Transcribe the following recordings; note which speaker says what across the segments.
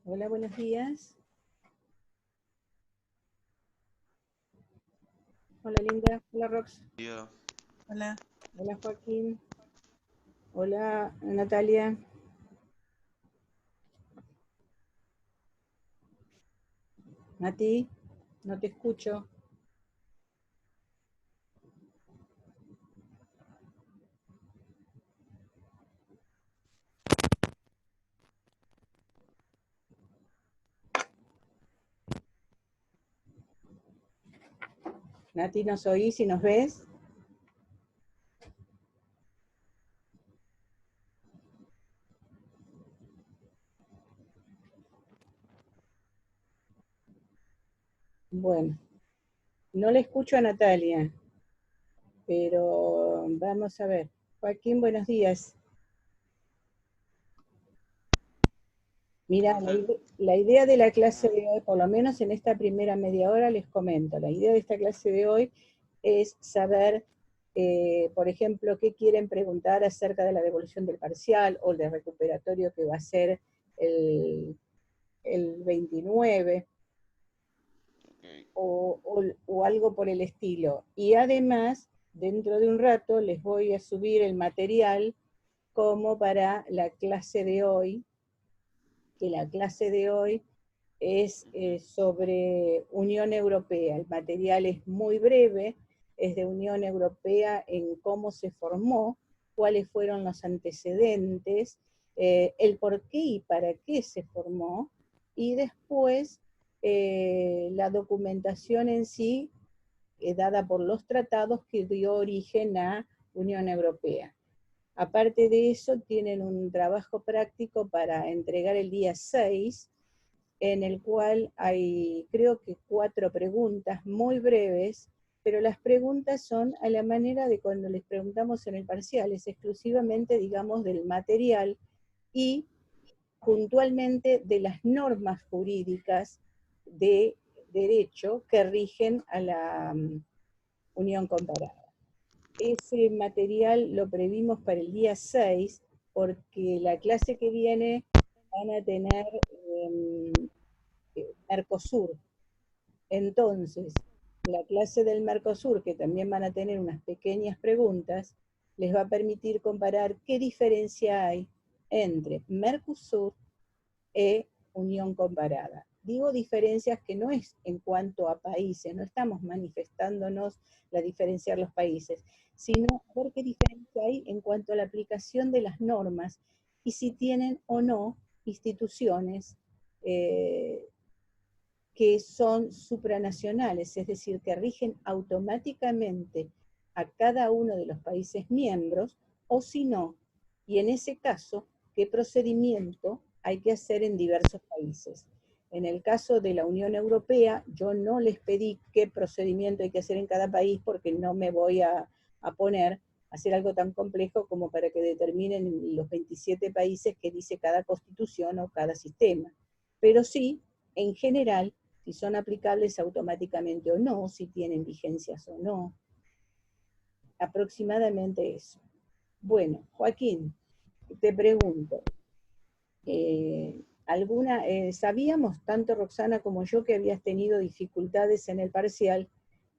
Speaker 1: Hola, buenos días. Hola, Linda. Hola, Rox.
Speaker 2: Yo,
Speaker 3: Hola.
Speaker 1: Hola, Joaquín. Hola, Natalia. Nati, no te escucho. Nati, ¿nos oís y nos ves? Bueno, no le escucho a Natalia, pero vamos a ver. Joaquín, buenos días. Mira,
Speaker 2: Rafael.
Speaker 1: la idea de la clase de hoy, por lo menos en esta primera media hora, les comento, la idea de esta clase de hoy es saber, por ejemplo, qué quieren preguntar acerca de la devolución del parcial o del recuperatorio que va a ser el, el 29
Speaker 2: Ok.
Speaker 1: o algo por el estilo. Y además, dentro de un rato les voy a subir el material como para la clase de hoy, que la clase de hoy es
Speaker 2: Ujú.
Speaker 1: sobre Unión Europea. El material es muy breve, es de Unión Europea en cómo se formó, cuáles fueron los antecedentes, el por qué y para qué se formó, y después la documentación en sí, dada por los tratados que dio origen a Unión Europea. Aparte de eso, tienen un trabajo práctico para entregar el día 6, en el cual hay creo que 4 preguntas muy breves, pero las preguntas son a la manera de cuando les preguntamos en el parcial, es exclusivamente, digamos, del material y puntualmente de las normas jurídicas de derecho que rigen a la unión comparada. Ese material lo previmos para el día 6 porque la clase que viene van a tener Mercosur. Entonces, la clase del Mercosur, que también van a tener unas pequeñas preguntas, les va a permitir comparar qué diferencia hay entre Mercosur e unión comparada. Digo diferencias que no es en cuanto a países, no estamos manifestándonos la diferencia de los países, sino a ver qué diferencia hay en cuanto a la aplicación de las normas y si tienen o no instituciones que son supranacionales, es decir, que rigen automáticamente a cada uno de los países miembros, o si no, y en ese caso, qué procedimiento hay que hacer en diversos países. En el caso de la Unión Europea, yo no les pedí qué procedimiento hay que hacer en cada país porque no me voy a poner a hacer algo tan complejo como para que determinen los 27 países que dice cada constitución o cada sistema. Pero sí, en general, si son aplicables automáticamente o no, si tienen vigencias o no, aproximadamente eso. Bueno, Joaquín, te pregunto, sabíamos, tanto Roxana como yo, que habías tenido dificultades en el parcial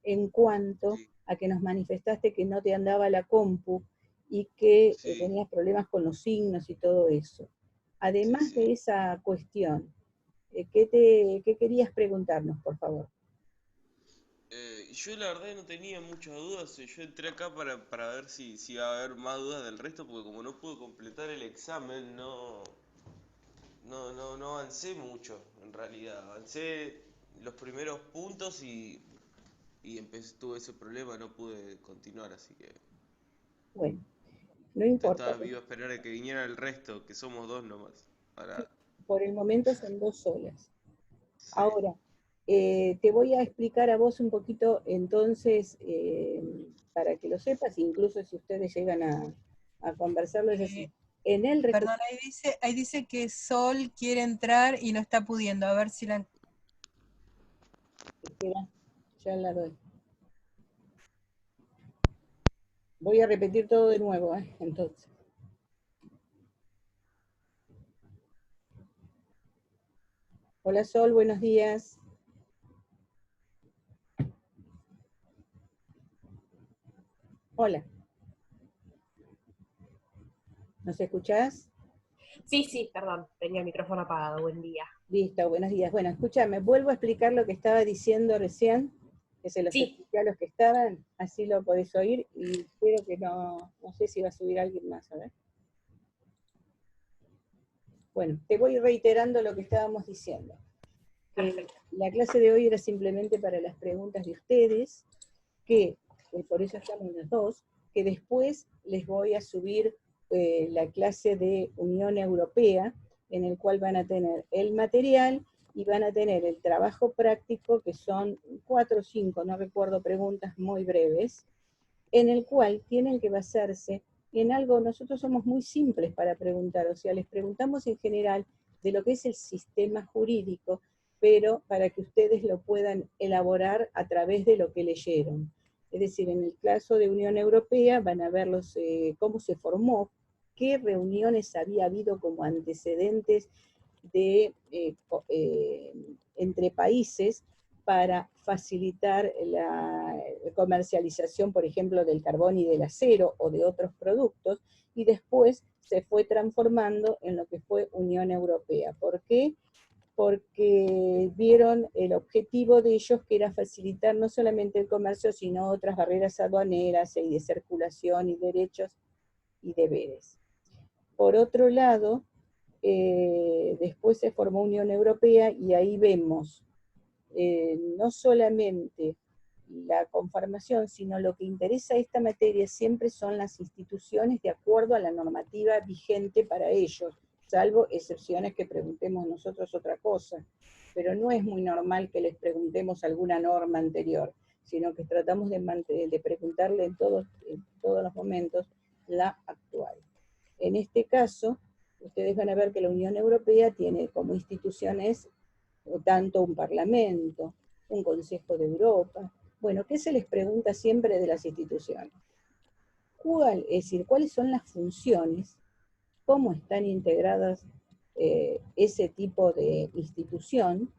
Speaker 1: en cuanto
Speaker 2: Sí,
Speaker 1: a que nos manifestaste que no te andaba la compu y que
Speaker 2: sí,
Speaker 1: tenías problemas con los signos y todo eso.
Speaker 2: sí,
Speaker 1: Además
Speaker 2: sí.
Speaker 1: de esa cuestión, ¿qué querías preguntarnos, por favor?
Speaker 2: Yo la verdad no tenía muchas dudas. Yo entré acá para ver si iba a haber más dudas del resto, porque como no pude completar el examen, no avancé mucho, en realidad. Avancé los primeros puntos y tuve ese problema, no pude continuar, así que
Speaker 1: Bueno, no importa.
Speaker 2: iba a esperar a que viniera el resto, que somos dos nomás.
Speaker 1: Sí,
Speaker 2: Para,
Speaker 1: por el momento son 2 solas.
Speaker 2: sí.
Speaker 1: Ahora, te voy a explicar a vos un poquito entonces, para que lo sepas, incluso si ustedes llegan a conversarlo, es así.
Speaker 3: Eh,
Speaker 1: En el
Speaker 3: Perdón, ahí dice que Sol quiere entrar y no está pudiendo. A ver si la...
Speaker 1: espera, ya la doy. Voy a repetir todo de nuevo, entonces. Hola Sol, buenos días. Hola, ¿nos escuchás?
Speaker 4: Sí, perdón, tenía el micrófono apagado, buen día.
Speaker 1: Listo, buenos días. Bueno, escúchame, vuelvo a explicar lo que estaba diciendo recién, que se los
Speaker 4: Sí,
Speaker 1: expliqué a los que estaban, así lo podés oír, y espero que no sé si va a subir alguien más, a ver. Bueno, te voy reiterando lo que estábamos diciendo.
Speaker 4: perfecto.
Speaker 1: La clase de hoy era simplemente para las preguntas de ustedes, que por eso estamos los dos, que después les voy a subir la clase de Unión Europea, en el cual van a tener el material y van a tener el trabajo práctico, que son 4 o 5, no recuerdo, preguntas muy breves, en el cual tienen que basarse en algo. Nosotros somos muy simples para preguntar, o sea, les preguntamos en general de lo que es el sistema jurídico, pero para que ustedes lo puedan elaborar a través de lo que leyeron. Es decir, en el caso de Unión Europea van a ver cómo se formó, qué reuniones había habido como antecedentes de, entre países para facilitar la comercialización, por ejemplo, del carbón y del acero o de otros productos, y después se fue transformando en lo que fue Unión Europea. ¿Por qué? Porque vieron el objetivo de ellos, que era facilitar no solamente el comercio, sino otras barreras aduaneras y de circulación y derechos y deberes. Por otro lado, después se formó Unión Europea y ahí vemos no solamente la conformación, sino lo que interesa a esta materia siempre son las instituciones de acuerdo a la normativa vigente para ellos, salvo excepciones que preguntemos nosotros otra cosa. Pero no es muy normal que les preguntemos alguna norma anterior, sino que tratamos de preguntarle en todos los momentos la actual. En este caso, ustedes van a ver que la Unión Europea tiene como instituciones tanto un parlamento, un Consejo de Europa. Bueno, ¿qué se les pregunta siempre de las instituciones? Es decir, ¿cuáles son las funciones? ¿Cómo están integradas ese tipo de institución?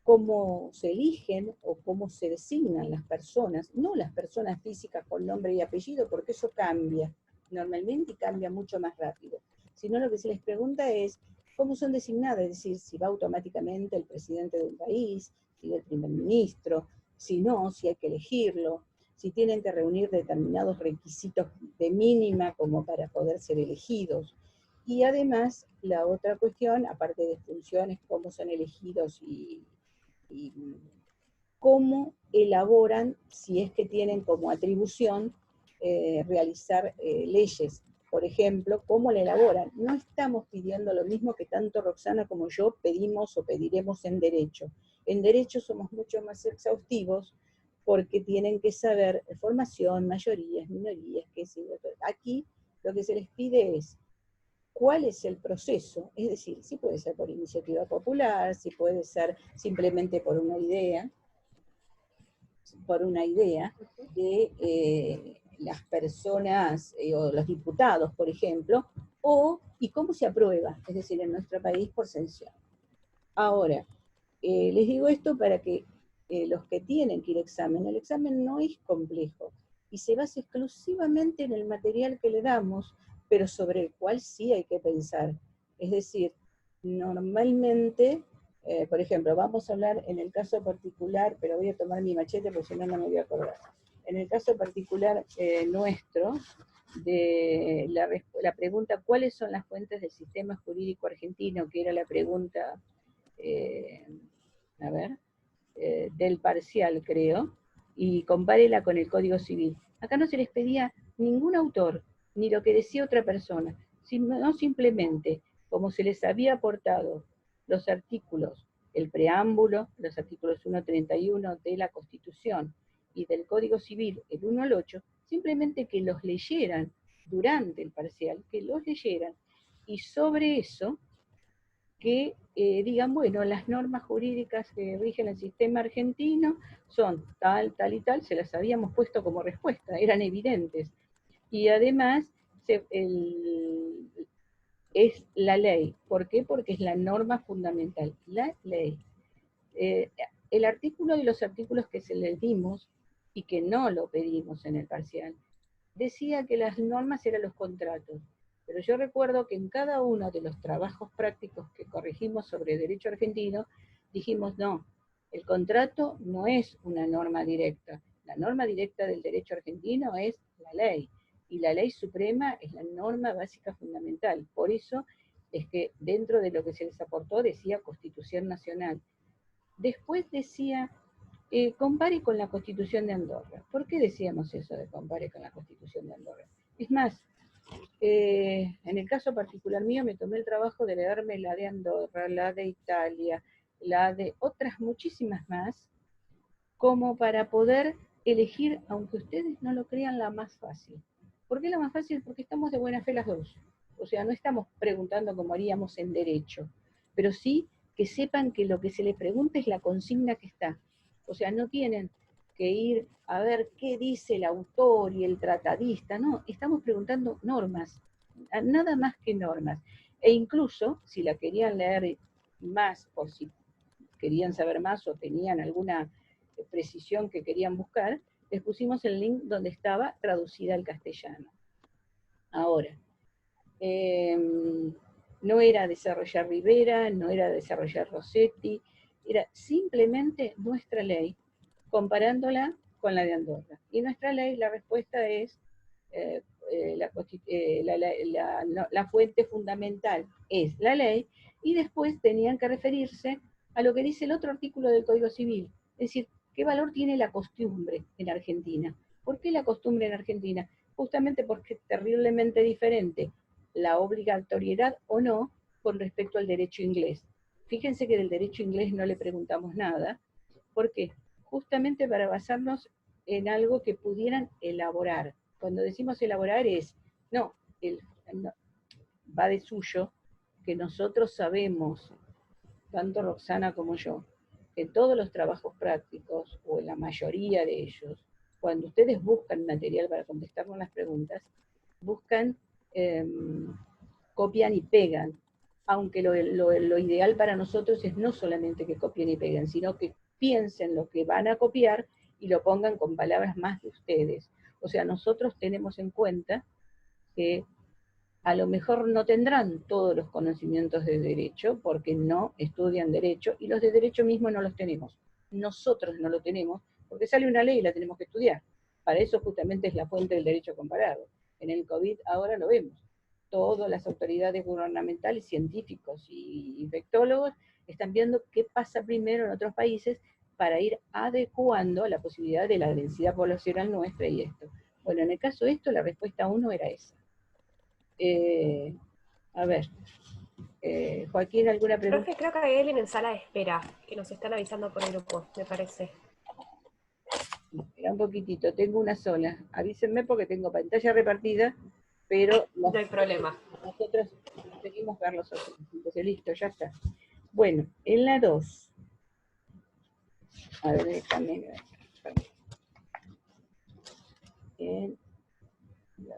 Speaker 1: ¿Cómo se eligen o cómo se designan las personas? No las personas físicas con nombre y apellido, porque eso cambia normalmente y cambia mucho más rápido. Sino lo que se les pregunta es cómo son designadas, es decir, si va automáticamente el presidente de un país, si el primer ministro, si no, si hay que elegirlo, si tienen que reunir determinados requisitos de mínima como para poder ser elegidos. Y además, la otra cuestión, aparte de funciones, cómo son elegidos y cómo elaboran, si es que tienen como atribución realizar leyes. Por ejemplo, ¿cómo la elaboran? No estamos pidiendo lo mismo que tanto Roxana como yo pedimos o pediremos en derecho. En derecho somos mucho más exhaustivos porque tienen que saber formación, mayorías, minorías, qué sé yo. Aquí lo que se les pide es cuál es el proceso, es decir, si puede ser por iniciativa popular, si puede ser simplemente por una idea de las personas o los diputados, por ejemplo, y cómo se aprueba, es decir, en nuestro país por sanción. Ahora, les digo esto para que los que tienen que ir a examen, el examen no es complejo y se basa exclusivamente en el material que le damos, pero sobre el cual sí hay que pensar. Es decir, normalmente, por ejemplo, vamos a hablar en el caso particular, pero voy a tomar mi machete porque si no, no me voy a acordar. En el caso particular nuestro, de la pregunta, ¿cuáles son las fuentes del sistema jurídico argentino? Que era la pregunta, del parcial, creo, y compárela con el Código Civil. Acá no se les pedía ningún autor, ni lo que decía otra persona, sino simplemente, como se les había aportado los artículos, el preámbulo, los artículos 131 de la Constitución y del Código Civil, el 1 al 8, simplemente que los leyeran durante el parcial, que los leyeran, y sobre eso que digan, bueno, las normas jurídicas que rigen el sistema argentino son tal, tal y tal, se las habíamos puesto como respuesta, eran evidentes. Y además, es la ley. ¿Por qué? Porque es la norma fundamental, la ley. El artículo de los artículos que se les dimos y que no lo pedimos en el parcial, decía que las normas eran los contratos. Pero yo recuerdo que en cada uno de los trabajos prácticos que corregimos sobre derecho argentino, dijimos no, el contrato no es una norma directa. La norma directa del derecho argentino es la ley. Y la ley suprema es la norma básica fundamental. Por eso es que dentro de lo que se les aportó decía Constitución Nacional. Después decía, compare con la Constitución de Andorra. ¿Por qué decíamos eso de compare con la Constitución de Andorra? Es más, en el caso particular mío me tomé el trabajo de leerme la de Andorra, la de Italia, la de otras muchísimas más, como para poder elegir, aunque ustedes no lo crean, la más fácil. ¿Por qué la más fácil? Porque estamos de buena fe las dos. O sea, no estamos preguntando como haríamos en derecho, pero sí que sepan que lo que se les pregunta es la consigna que está. O sea, no tienen que ir a ver qué dice el autor y el tratadista, no, estamos preguntando normas, nada más que normas. E incluso, si la querían leer más, por si querían saber más o tenían alguna precisión que querían buscar, les pusimos el link donde estaba traducida al castellano. Ahora, no era desarrollar Rivera, no era desarrollar Rossetti, era simplemente nuestra ley, comparándola con la de Andorra. Y nuestra ley, la respuesta es, la fuente fundamental es la ley, y después tenían que referirse a lo que dice el otro artículo del Código Civil, es decir, ¿qué valor tiene la costumbre en Argentina? ¿Por qué la costumbre en Argentina? Justamente porque es terriblemente diferente la obligatoriedad o no con respecto al derecho inglés. Fíjense que del derecho inglés no le preguntamos nada. ¿Por qué? Justamente para basarnos en algo que pudieran elaborar. Cuando decimos elaborar es, no, va de suyo que nosotros sabemos, tanto Roxana como yo, que en todos los trabajos prácticos, o en la mayoría de ellos, cuando ustedes buscan material para contestarnos las preguntas, buscan, copian y pegan, aunque lo ideal para nosotros es no solamente que copien y peguen, sino que piensen lo que van a copiar y lo pongan con palabras más de ustedes. O sea, nosotros tenemos en cuenta que a lo mejor no tendrán todos los conocimientos de derecho, porque no estudian derecho, y los de derecho mismo no los tenemos. Nosotros no lo tenemos, porque sale una ley y la tenemos que estudiar. Para eso justamente es la fuente del derecho comparado. En el COVID ahora lo vemos. Todas las autoridades gubernamentales, científicos y infectólogos están viendo qué pasa primero en otros países para ir adecuando la posibilidad de la densidad poblacional nuestra y esto. Bueno, en el caso de esto, la respuesta 1 era esa. A ver, Joaquín, ¿alguna pregunta?
Speaker 4: Profe, creo que hay alguien en sala de espera, que nos están avisando por el grupo, me parece.
Speaker 1: Espera un poquitito, tengo una sola. Avísenme porque tengo pantalla repartida, pero
Speaker 4: No hay problema.
Speaker 1: nosotros conseguimos ver los otros. Entonces, listo, ya está. Bueno, en la 2. A ver, déjame ver. En la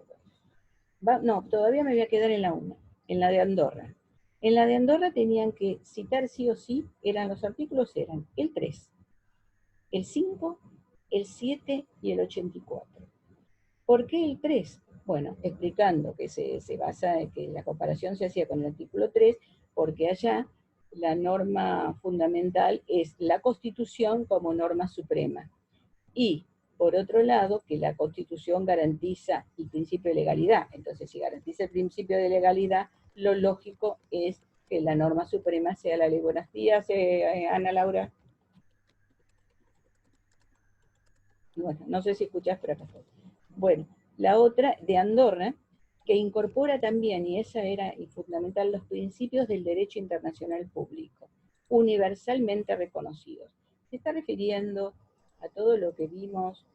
Speaker 1: 2. No, todavía me voy a quedar en la 1, en la de Andorra. En la de Andorra tenían que citar sí o sí, los artículos eran el 3, el 5, el 7 y el 84. ¿Por qué el 3? Bueno, explicando que se basa en que la comparación se hacía con el artículo 3, porque allá la norma fundamental es la Constitución como norma suprema. Y, por otro lado, que la Constitución garantiza el principio de legalidad. Entonces, si garantiza el principio de legalidad, lo lógico es que la norma suprema sea la ley. Buenos días, Ana Laura. Bueno, no sé si escuchás, pero acá estoy. Bueno, la otra de Andorra, que incorpora también, y esa era fundamental, los principios del derecho internacional público, universalmente reconocidos. Se está refiriendo a todo lo que vimos